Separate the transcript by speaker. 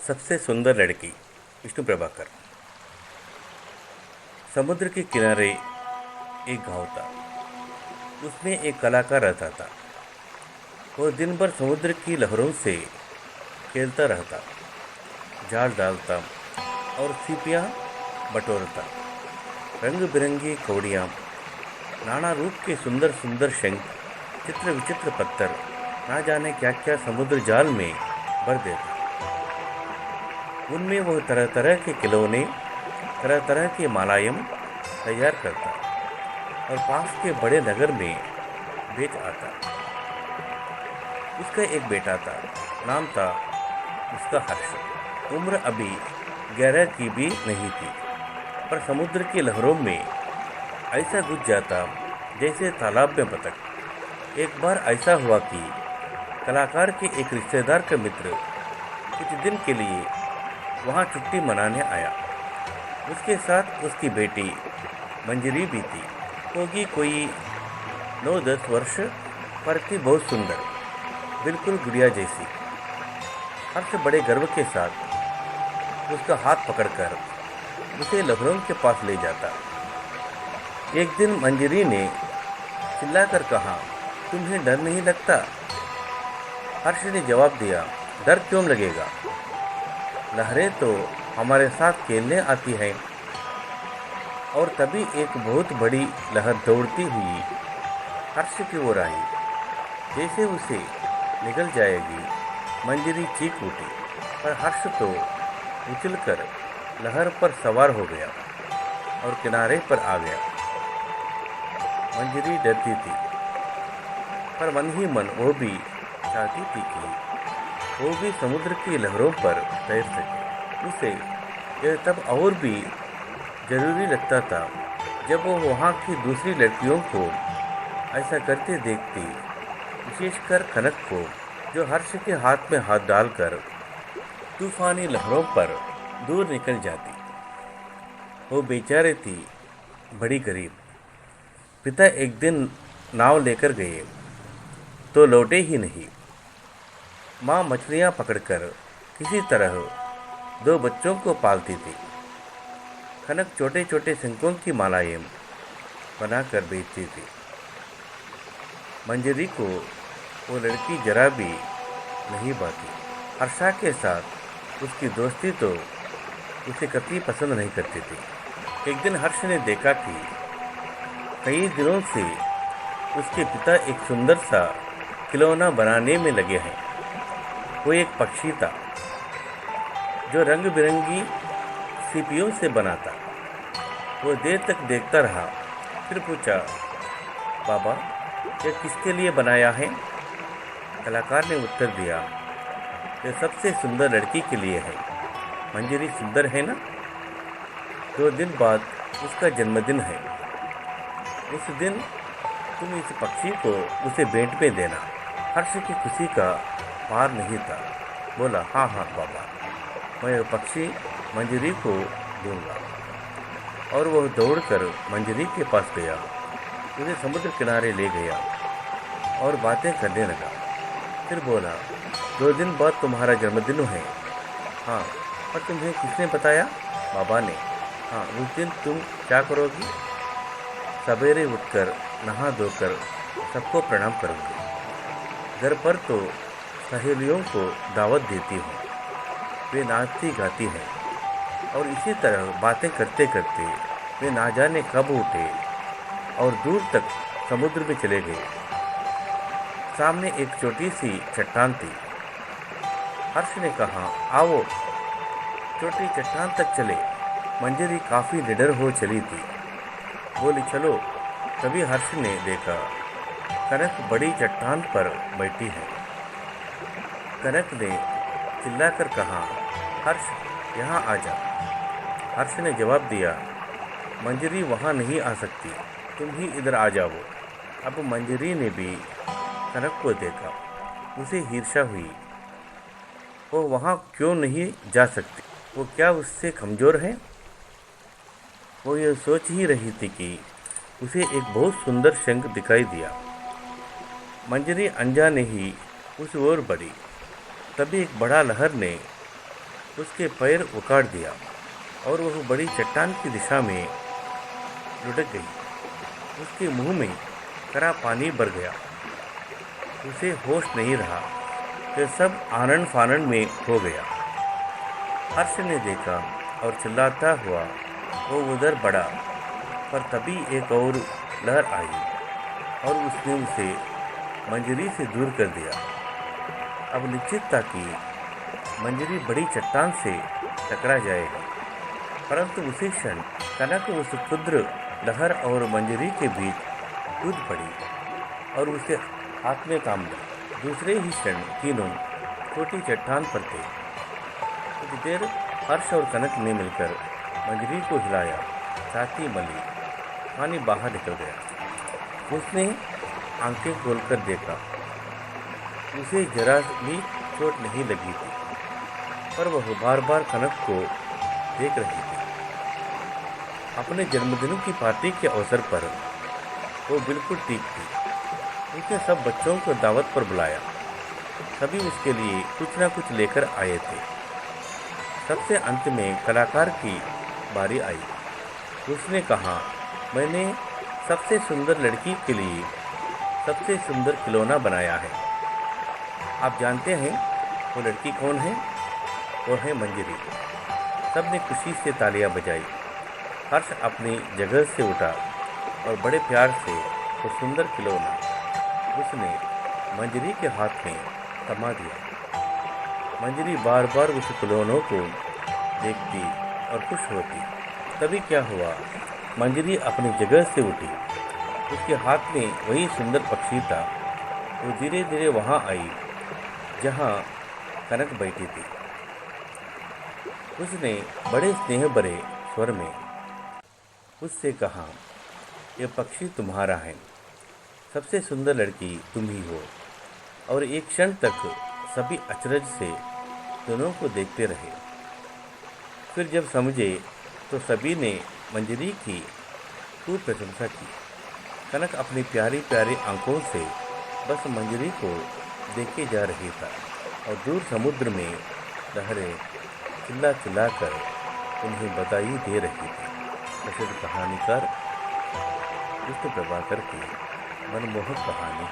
Speaker 1: सबसे सुंदर लड़की। विष्णु प्रभाकर। समुद्र के किनारे एक गांव था। उसमें एक कलाकार रहता था। वो दिन भर समुद्र की लहरों से खेलता रहता, जाल डालता और सीपियाँ बटोरता। रंग बिरंगी कौड़ियाँ, नाना रूप के सुंदर सुंदर शंख, चित्र विचित्र पत्थर, ना जाने क्या क्या समुद्र जाल में भर देता। उनमें वह तरह तरह के खिलौने, तरह तरह के मालायम तैयार करता और पास के बड़े नगर में बेच आता। उसका एक बेटा था, नाम था उसका हर्ष। उम्र अभी 11 की भी नहीं थी, पर समुद्र की लहरों में ऐसा घुस जाता जैसे तालाब में बतख। एक बार ऐसा हुआ कि कलाकार के एक रिश्तेदार का मित्र कुछ दिन के लिए वहाँ छुट्टी मनाने आया। उसके साथ उसकी बेटी मंजरी भी थी। होगी कोई 9-10 वर्ष, पर थी बहुत सुंदर, बिल्कुल गुड़िया जैसी। हर्ष बड़े गर्व के साथ उसका हाथ पकड़कर उसे लहरों के पास ले जाता। एक दिन मंजरी ने चिल्लाकर कहा, तुम्हें डर नहीं लगता? हर्ष ने जवाब दिया, डर क्यों लगेगा? लहरें तो हमारे साथ खेलने आती हैं। और तभी एक बहुत बड़ी लहर दौड़ती हुई हर्ष की ओर आई। जैसे उसे निगल जाएगी, मंजरी चीख उठी, पर हर्ष तो उछलकर लहर पर सवार हो गया और किनारे पर आ गया। मंजरी डरती थी, पर मन ही मन वो भी चाहती थी कि वो भी समुद्र की लहरों पर तैर सके। उसे यह तब और भी जरूरी लगता था जब वो वहाँ की दूसरी लड़कियों को ऐसा करते देखती, विशेषकर कनक को, जो हर्ष के हाथ में हाथ डालकर तूफानी लहरों पर दूर निकल जाती। वो बेचारे थी बड़ी गरीब। पिता एक दिन नाव लेकर गए तो लौटे ही नहीं। माँ मछलियाँ पकड़कर किसी तरह 2 बच्चों को पालती थी। कनक छोटे छोटे शंखों की मालाएं बनाकर बेचती थी। मंजरी को वो लड़की जरा भी नहीं भाती। हर्षा के साथ उसकी दोस्ती तो उसे कतई पसंद नहीं करती थी। एक दिन हर्ष ने देखा कि कई दिनों से उसके पिता एक सुंदर सा खिलौना बनाने में लगे हैं। वो एक पक्षी था जो रंग बिरंगी सीपियों से बना था। वो देर तक देखता रहा, फिर पूछा, बाबा, यह किसके लिए बनाया है? कलाकार ने उत्तर दिया, यह सबसे सुंदर लड़की के लिए है। मंजरी सुंदर है ना? 2 दिन बाद उसका जन्मदिन है। उस दिन तुम इस पक्षी को उसे भेंट में देना। हर्ष की खुशी का पार नहीं था। बोला, हाँ हाँ बाबा, मैं पक्षी मंजरी को दूंगा। और वह दौड़कर मंजरी के पास गया, उसे समुद्र किनारे ले गया और बातें करने लगा। फिर बोला, 2 दिन बाद तुम्हारा जन्मदिन है। हाँ, और तुम्हें किसने बताया? बाबा ने। हाँ, उस दिन तुम क्या करोगी? सवेरे उठकर नहा धोकर सबको प्रणाम करूँगी। घर पर तो सहेलियों को दावत देती हूँ। वे नाचती गाती हैं और इसी तरह बातें करते करते वे ना जाने कब उठे और दूर तक समुद्र में चले गए। सामने एक छोटी सी चट्टान थी। हर्ष ने कहा, आओ छोटी चट्टान तक चले। मंजरी काफ़ी निडर हो चली थी। बोली, चलो। तभी हर्ष ने देखा कनक बड़ी चट्टान पर बैठी है। कनक ने चिल्लाकर कहा, हर्ष, यहाँ आ जा। हर्ष ने जवाब दिया, मंजरी वहाँ नहीं आ सकती, तुम ही इधर आ जाओ। अब मंजरी ने भी कनक को देखा। उसे ईर्ष्या हुई। वो वहाँ क्यों नहीं जा सकती? वो क्या उससे कमज़ोर है? वो यह सोच ही रही थी कि उसे एक बहुत सुंदर शंख दिखाई दिया। मंजरी अनजाने ही उस ओर बढ़ी। तभी एक बड़ा लहर ने उसके पैर उखाड़ दिया और वह बड़ी चट्टान की दिशा में लुढ़क गई। उसके मुंह में खरा पानी भर गया। उसे होश नहीं रहा कि सब आनन फानन में हो गया। हर्ष ने देखा और चिल्लाता हुआ वो उधर बढ़ा, पर तभी एक और लहर आई और उसने उसे मंजरी से दूर कर दिया। अब निश्चित था कि मंजरी बड़ी चट्टान से टकरा जाएगा, परंतु उसी क्षण कनक उस क्षुद्र लहर और मंजरी के बीच कूद पड़ी और उसे हाथ में थाम लिया। दूसरे ही क्षण तीनों छोटी चट्टान पर थे। कुछ देर हर्ष और कनक ने मिलकर मंजरी को हिलाया, छाती मली, पानी बाहर निकल गया। उसने आंखें खोलकर देखा। उसे जरा भी चोट नहीं लगी थी, पर वह बार बार कनक को देख रही थी। अपने जन्मदिन की पार्टी के अवसर पर वो बिल्कुल ठीक थी। उसने सब बच्चों को दावत पर बुलाया। सभी उसके लिए कुछ न कुछ लेकर आए थे। सबसे अंत में कलाकार की बारी आई। उसने कहा, मैंने सबसे सुंदर लड़की के लिए सबसे सुंदर खिलौना बनाया है। आप जानते हैं वो लड़की कौन है? वो है मंजरी। सबने खुशी से तालियां बजाई। हर्ष अपनी जगह से उठा और बड़े प्यार से वो सुंदर खिलौना उसने मंजरी के हाथ में थमा दिया। मंजरी बार बार उस खिलौनों को देखती और खुश होती। तभी क्या हुआ, मंजरी अपनी जगह से उठी। उसके हाथ में वही सुंदर पक्षी था। वो धीरे धीरे वहाँ आई जहाँ कनक बैठी थी। उसने बड़े स्नेह भरे स्वर में उससे कहा, यह पक्षी तुम्हारा है। सबसे सुंदर लड़की तुम ही हो। और एक क्षण तक सभी अचरज से दोनों को देखते रहे। फिर जब समझे तो सभी ने मंजरी की खूब प्रशंसा की। कनक अपनी प्यारी प्यारी आंखों से बस मंजरी को देखे जा रही था और दूर समुद्र में लहरें चिल्ला चिल्लाकर उन्हें बधाई दे रही थी। प्रसिद्ध कहानीकार विष्णु प्रभाकर की मनमोहक कहानी।